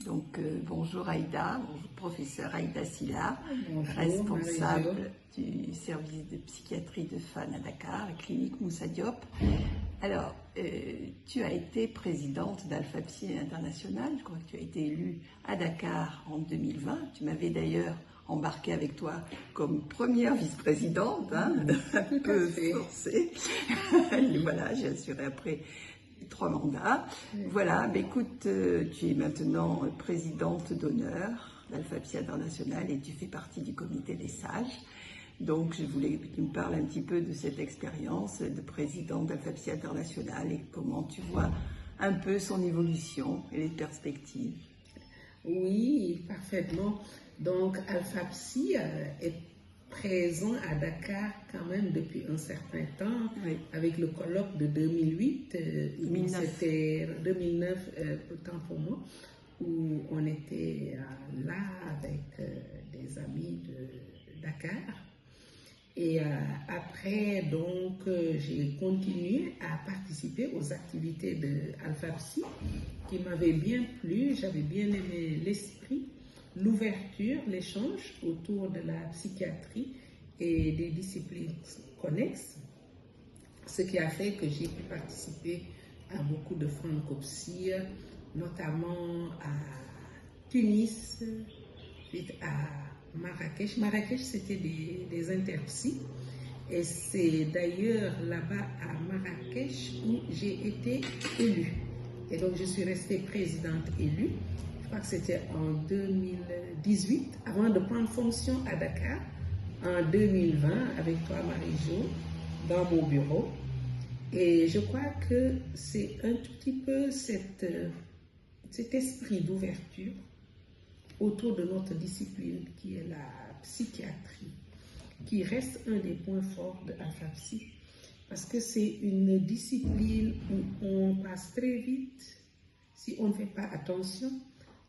Bonjour Aïda, bonjour professeur Aïda Silla, Bonjour, responsable du service de psychiatrie de Fann à Dakar, la clinique Moussa Diop. Alors, tu as été présidente d'Alpha Psy International, je crois que tu as été élue à Dakar en 2020. Tu m'avais d'ailleurs embarquée avec toi comme première vice-présidente, un peu forcée. Et voilà, j'ai assuré après 3 mandats. Voilà, mais écoute, tu es maintenant présidente d'honneur d'Alpha Psy International et tu fais partie du comité des sages. Donc, je voulais que tu me parles un petit peu de cette expérience de présidente d'Alpha Psy International et comment tu vois un peu son évolution et les perspectives. Oui, parfaitement. Donc, Alpha Psy est présent à Dakar quand même depuis un certain temps, Oui. avec le colloque de 2008. 2009. C'était 2009, autant pour moi, où on était là avec des amis de Dakar. Et après, donc, j'ai continué à participer aux activités de Alpha Psy qui m'avaient bien plu. J'avais bien aimé l'esprit, l'ouverture, l'échange autour de la psychiatrie et des disciplines connexes, ce qui a fait que j'ai pu participer à beaucoup de francopsies, notamment à Tunis, puis à Marrakech. Marrakech, c'était des interpsy. Et c'est d'ailleurs là-bas à Marrakech où j'ai été élue. Et donc, je suis restée présidente élue. Je crois que c'était en 2018, avant de prendre fonction à Dakar, en 2020, avec toi, Marie-Jo, dans mon bureau. Et je crois que c'est un tout petit peu cet esprit d'ouverture autour de notre discipline qui est la psychiatrie, qui reste un des points forts de Alpha Psy, parce que c'est une discipline où on passe très vite, si on ne fait pas attention,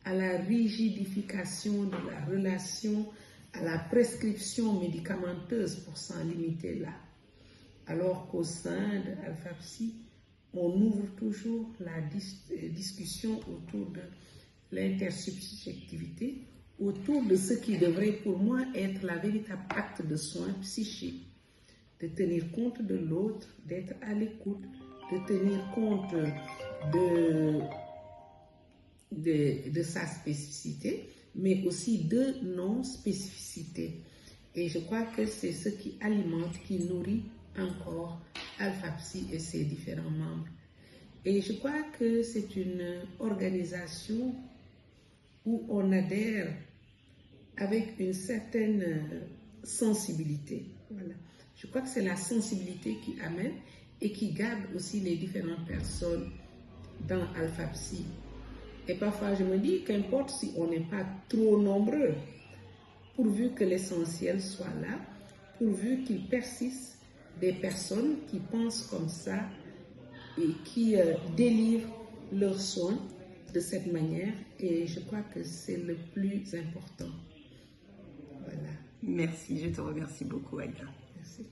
à la rigidification de la relation, à la prescription médicamenteuse pour s'en limiter là. Alors qu'au sein de Alpha Psy, on ouvre toujours la discussion autour de l'intersubjectivité, autour de ce qui devrait pour moi être la véritable acte de soin psychique, de tenir compte de l'autre, d'être à l'écoute, de tenir compte de sa spécificité, mais aussi de non-spécificité. Et je crois que c'est ce qui alimente, qui nourrit encore Alpha Psy et ses différents membres. Et je crois que c'est une organisation où on adhère avec une certaine sensibilité. Voilà. Je crois que c'est la sensibilité qui amène et qui garde aussi les différentes personnes dans Alpha Psy. Et parfois, je me dis qu'importe si on n'est pas trop nombreux, pourvu que l'essentiel soit là, pourvu qu'il persiste des personnes qui pensent comme ça et qui délivrent leurs soins de cette manière, et je crois que c'est le plus important. Voilà. Merci, je te remercie beaucoup, Aïda. Merci.